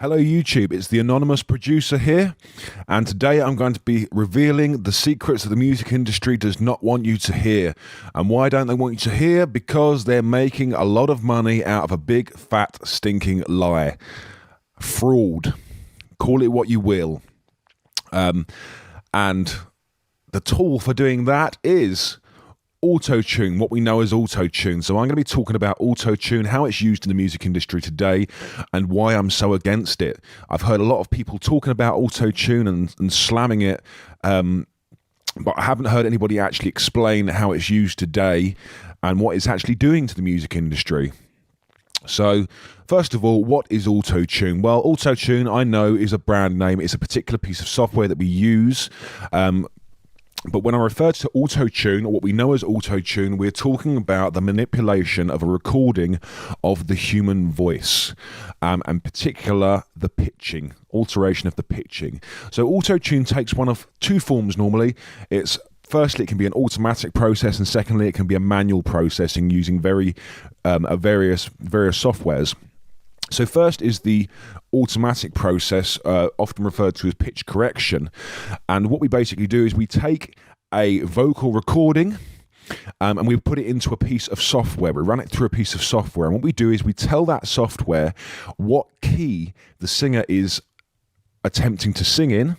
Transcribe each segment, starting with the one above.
Hello YouTube, it's the anonymous producer here, and today I'm going to be revealing the secrets that the music industry does not want you to hear. And why don't they want you to hear? Because they're making a lot of money out of a big, fat, stinking lie. Fraud. Call it what you will. And the tool for doing that is auto-tune, what we know as auto-tune. So I'm going to be talking about auto-tune, how it's used in the music industry today, and why I'm so against it. I've heard a lot of people talking about auto-tune and slamming it, but I haven't heard anybody actually explain how it's used today and what it's actually doing to the music industry. So, first of all, what is auto-tune? Well, auto-tune, I know, is a brand name. It's a particular piece of software that we use. But when I refer to auto-tune, or what we know as auto-tune, we're talking about the manipulation of a recording of the human voice, and in particular, the pitching, alteration of the pitching. So auto-tune takes one of two forms normally. Firstly, it can be an automatic process, and secondly, it can be a manual processing using various softwares. So first is the automatic process, often referred to as pitch correction. And what we basically do is we take a vocal recording and we put it into a piece of software. We run it through a piece of software. And what we do is we tell that software what key the singer is attempting to sing in.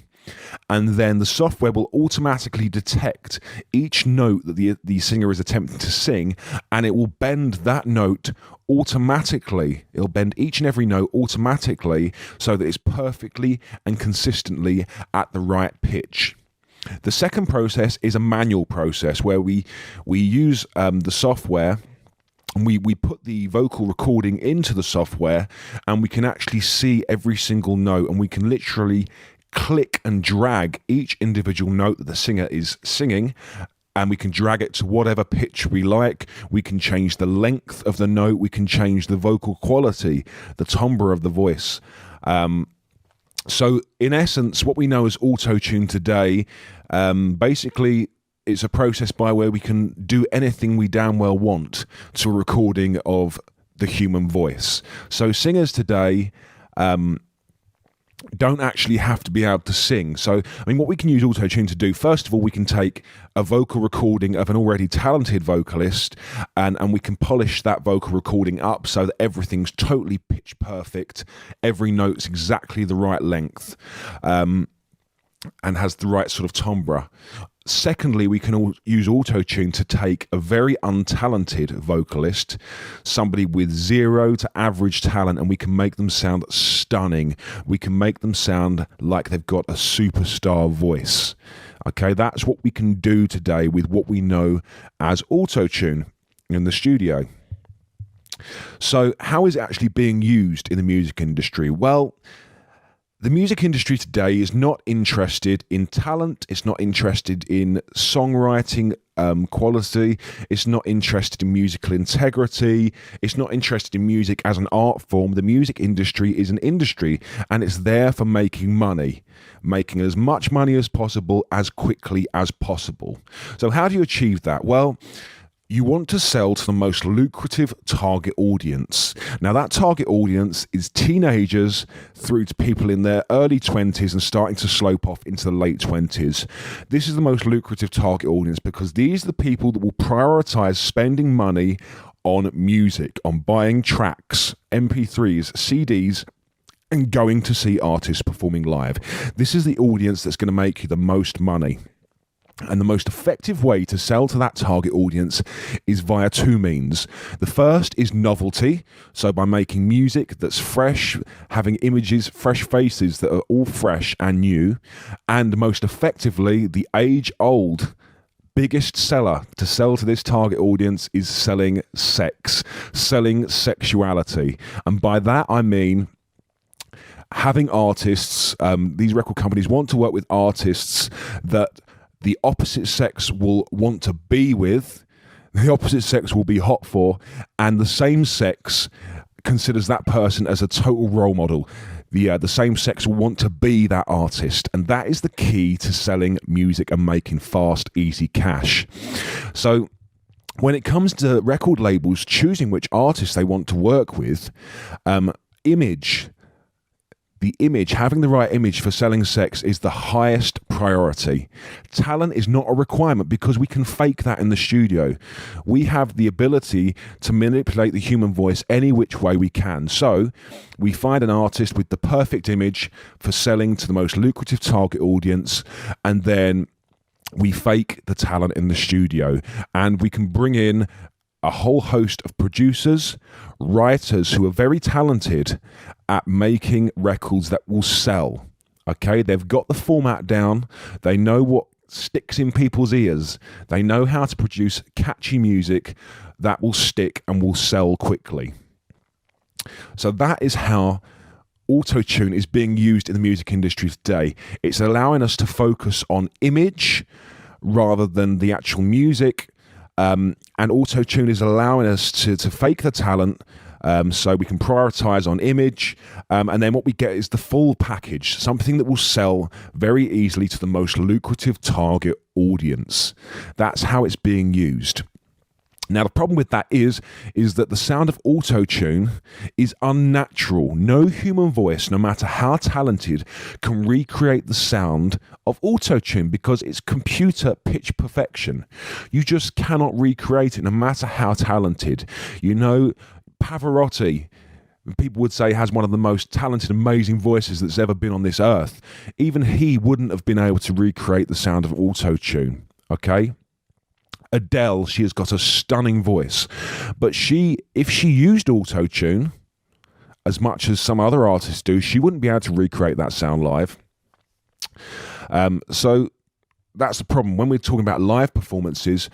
And then the software will automatically detect each note that the singer is attempting to sing, and it will bend that note automatically. It'll bend each and every note automatically so that it's perfectly and consistently at the right pitch. The second process is a manual process where we use the software. And we put the vocal recording into the software, and we can actually see every single note, and we can literally click and drag each individual note that the singer is singing, and we can drag it to whatever pitch we like. We can change the length of the note, we can change the vocal quality, the timbre of the voice. So in essence, what we know as auto-tune today, basically it's a process by where we can do anything we damn well want to a recording of the human voice. So singers today don't actually have to be able to sing. So, I mean, what we can use auto-tune to do, first of all, we can take a vocal recording of an already talented vocalist and we can polish that vocal recording up so that everything's totally pitch perfect. Every note's exactly the right length and has the right sort of timbre. Secondly, we can use auto-tune to take a very untalented vocalist, somebody with 0 to average talent, and we can make them sound stunning. We can make them sound like they've got a superstar voice. Okay, that's what we can do today with what we know as auto-tune in the studio. So how is it actually being used in the music industry? Well, the music industry today is not interested in talent, it's not interested in songwriting quality, it's not interested in musical integrity, it's not interested in music as an art form. The music industry is an industry, and it's there for making money, making as much money as possible, as quickly as possible. So how do you achieve that? Well, you want to sell to the most lucrative target audience. Now, that target audience is teenagers through to people in their early 20s and starting to slope off into the late 20s. This is the most lucrative target audience because these are the people that will prioritize spending money on music, on buying tracks, MP3s, CDs, and going to see artists performing live. This is the audience that's going to make you the most money. And the most effective way to sell to that target audience is via two means. The first is novelty, so by making music that's fresh, having images, fresh faces that are all fresh and new. And most effectively, the age-old biggest seller to sell to this target audience is selling sex, selling sexuality. And by that I mean having artists, these record companies want to work with artists that the opposite sex will want to be with, the opposite sex will be hot for, and the same sex considers that person as a total role model. The same sex will want to be that artist, and that is the key to selling music and making fast, easy cash. So when it comes to record labels choosing which artists they want to work with, image the image, having the right image for selling sex is the highest priority. Talent is not a requirement because we can fake that in the studio. We have the ability to manipulate the human voice any which way we can. So we find an artist with the perfect image for selling to the most lucrative target audience, and then we fake the talent in the studio, and we can bring in a whole host of producers, writers who are very talented at making records that will sell. Okay, they've got the format down. They know what sticks in people's ears. They know how to produce catchy music that will stick and will sell quickly. So that is how auto-tune is being used in the music industry today. It's allowing us to focus on image rather than the actual music. And auto-tune is allowing us to fake the talent, so we can prioritize on image, and then what we get is the full package, something that will sell very easily to the most lucrative target audience. That's how it's being used. Now, the problem with that is that the sound of auto-tune is unnatural. No human voice, no matter how talented, can recreate the sound of auto-tune because it's computer pitch perfection. You just cannot recreate it, no matter how talented. You know, Pavarotti, people would say, has one of the most talented, amazing voices that's ever been on this earth. Even he wouldn't have been able to recreate the sound of auto-tune, okay? Adele, she has got a stunning voice, but if she used auto-tune as much as some other artists do, she wouldn't be able to recreate that sound live. So that's the problem. When we're talking about live performances,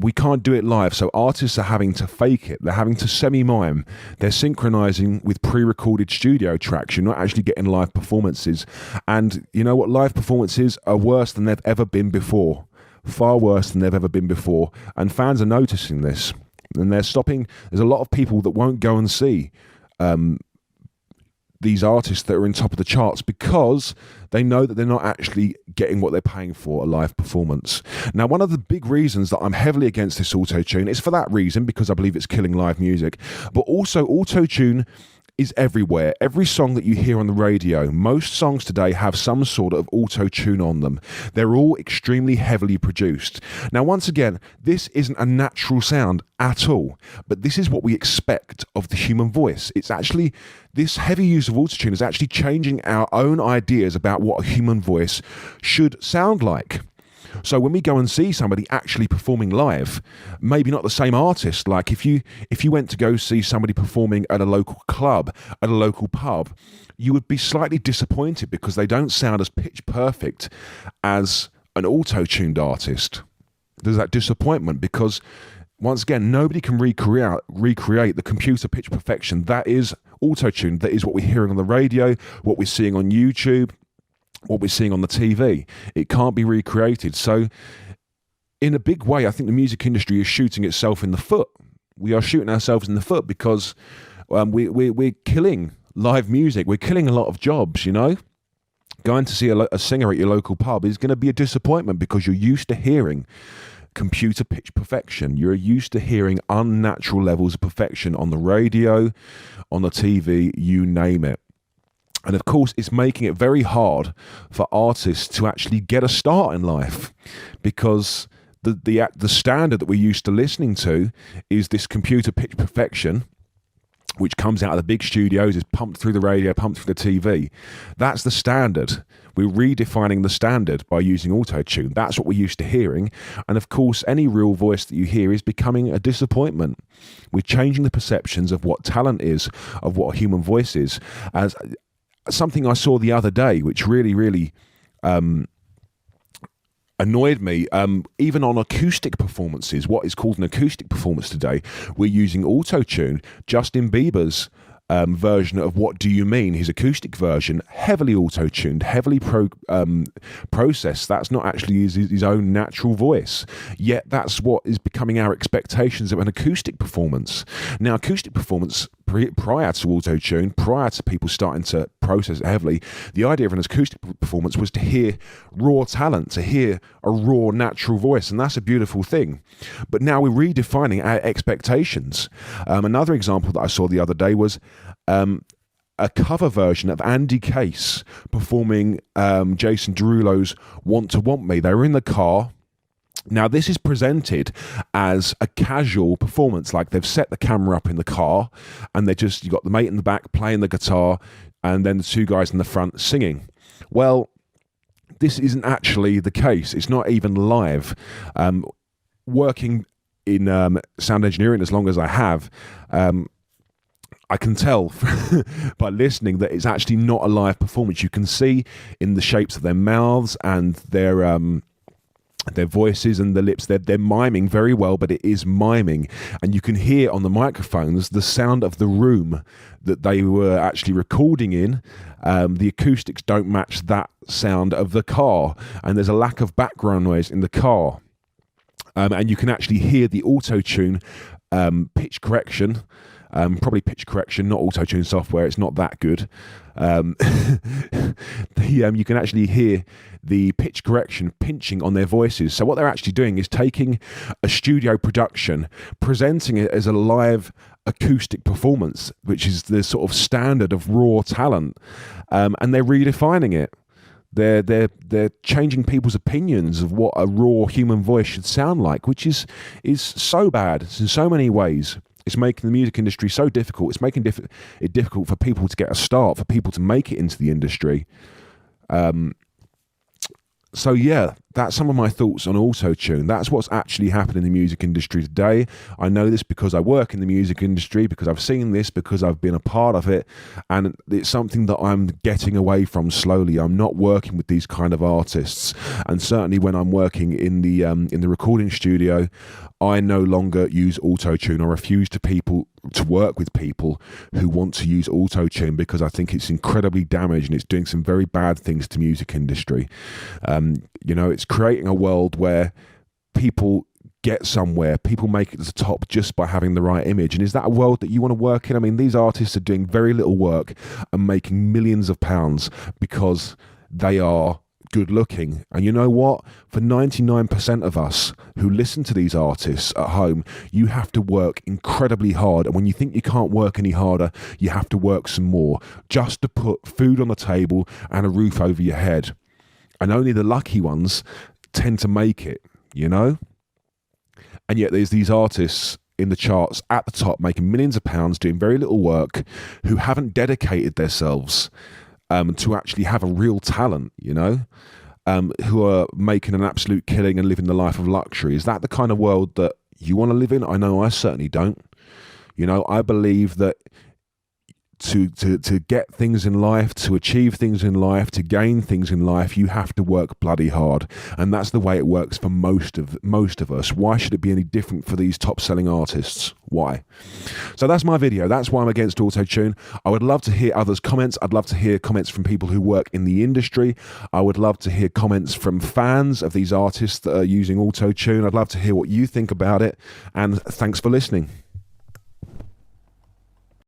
we can't do it live, so artists are having to fake it. They're having to semi-mime. They're synchronizing with pre-recorded studio tracks. You're not actually getting live performances. And you know what? Live performances are worse than they've ever been before. Far worse than they've ever been before. And fans are noticing this. And they're stopping. There's a lot of people that won't go and see these artists that are in top of the charts because they know that they're not actually getting what they're paying for, a live performance. Now, one of the big reasons that I'm heavily against this auto-tune is for that reason, because I believe it's killing live music, but also auto-tune is everywhere. Every song that you hear on the radio, most songs today have some sort of auto-tune on them. They're all extremely heavily produced. Now, once again, this isn't a natural sound at all, but this is what we expect of the human voice. It's actually, this heavy use of auto-tune is actually changing our own ideas about what a human voice should sound like. So when we go and see somebody actually performing live, maybe not the same artist, like if you went to go see somebody performing at a local club, at a local pub, you would be slightly disappointed because they don't sound as pitch perfect as an auto-tuned artist. There's that disappointment because, once again, nobody can recreate the computer pitch perfection. That is auto-tuned. That is what we're hearing on the radio, what we're seeing on YouTube, what we're seeing on the TV. It can't be recreated. So in a big way, I think the music industry is shooting itself in the foot. We are shooting ourselves in the foot because we're killing live music. We're killing a lot of jobs, you know. Going to see a singer at your local pub is going to be a disappointment because you're used to hearing computer pitch perfection. You're used to hearing unnatural levels of perfection on the radio, on the TV, you name it. And of course, it's making it very hard for artists to actually get a start in life because the standard that we're used to listening to is this computer pitch perfection, which comes out of the big studios, is pumped through the radio, pumped through the TV. That's the standard. We're redefining the standard by using auto-tune. That's what we're used to hearing. And of course, any real voice that you hear is becoming a disappointment. We're changing the perceptions of what talent is, of what a human voice is. As something I saw the other day, which really annoyed me, even on acoustic performances, what is called an acoustic performance today, we're using auto-tune. Justin Bieber's version of What Do You Mean, his acoustic version, heavily auto-tuned, heavily processed. That's not actually his own natural voice. Yet that's what is becoming our expectations of an acoustic performance. Now, acoustic performance prior to auto-tune, prior to people starting to process it heavily, the idea of an acoustic performance was to hear raw talent, to hear a raw natural voice, and that's a beautiful thing. But now we're redefining our expectations. Another example that I saw the other day was a cover version of Andy Case performing Jason Derulo's Want to Want Me. They were in the car. Now, this is presented as a casual performance, like they've set the camera up in the car and you've got the mate in the back playing the guitar and then the two guys in the front singing. Well, this isn't actually the case. It's not even live. Working in sound engineering as long as I have, I can tell by listening that it's actually not a live performance. You can see in the shapes of their mouths and their voices and the lips, they're miming very well, but it is miming. And you can hear on the microphones the sound of the room that they were actually recording in. The acoustics don't match that sound of the car, and there's a lack of background noise in the car. And you can actually hear the auto-tune pitch correction. Probably pitch correction, not auto-tune software. It's not that good. You can actually hear the pitch correction pinching on their voices. So what they're actually doing is taking a studio production, presenting it as a live acoustic performance, which is the sort of standard of raw talent, and they're redefining it. They're changing people's opinions of what a raw human voice should sound like, which is so bad in so many ways. It's making the music industry so difficult. It's making it difficult for people to get a start, for people to make it into the industry. So yeah, that's some of my thoughts on auto-tune. That's what's actually happening in the music industry today. I know this because I work in the music industry, because I've seen this, because I've been a part of it, and it's something that I'm getting away from slowly. I'm not working with these kind of artists, and certainly when I'm working in the recording studio, I no longer use auto-tune. I refuse to work with people who want to use auto-tune, because I think it's incredibly damaging. It's doing some very bad things to music industry. It's creating a world where people get somewhere, people make it to the top just by having the right image. And is that a world that you want to work in? I mean, these artists are doing very little work and making millions of pounds because they are good looking. And you know what? For 99% of us who listen to these artists at home, you have to work incredibly hard. And when you think you can't work any harder, you have to work some more just to put food on the table and a roof over your head. And only the lucky ones tend to make it, And yet there's these artists in the charts at the top making millions of pounds, doing very little work, who haven't dedicated themselves to actually have a real talent, who are making an absolute killing and living the life of luxury. Is that the kind of world that you want to live in? I know I certainly don't. I believe that to get things in life, to achieve things in life, to gain things in life, you have to work bloody hard. And that's the way it works for most of us. Why should it be any different for these top-selling artists? Why? So that's my video. That's why I'm against auto-tune. I would love to hear others' comments. I'd love to hear comments from people who work in the industry. I would love to hear comments from fans of these artists that are using auto-tune. I'd love to hear what you think about it. And thanks for listening.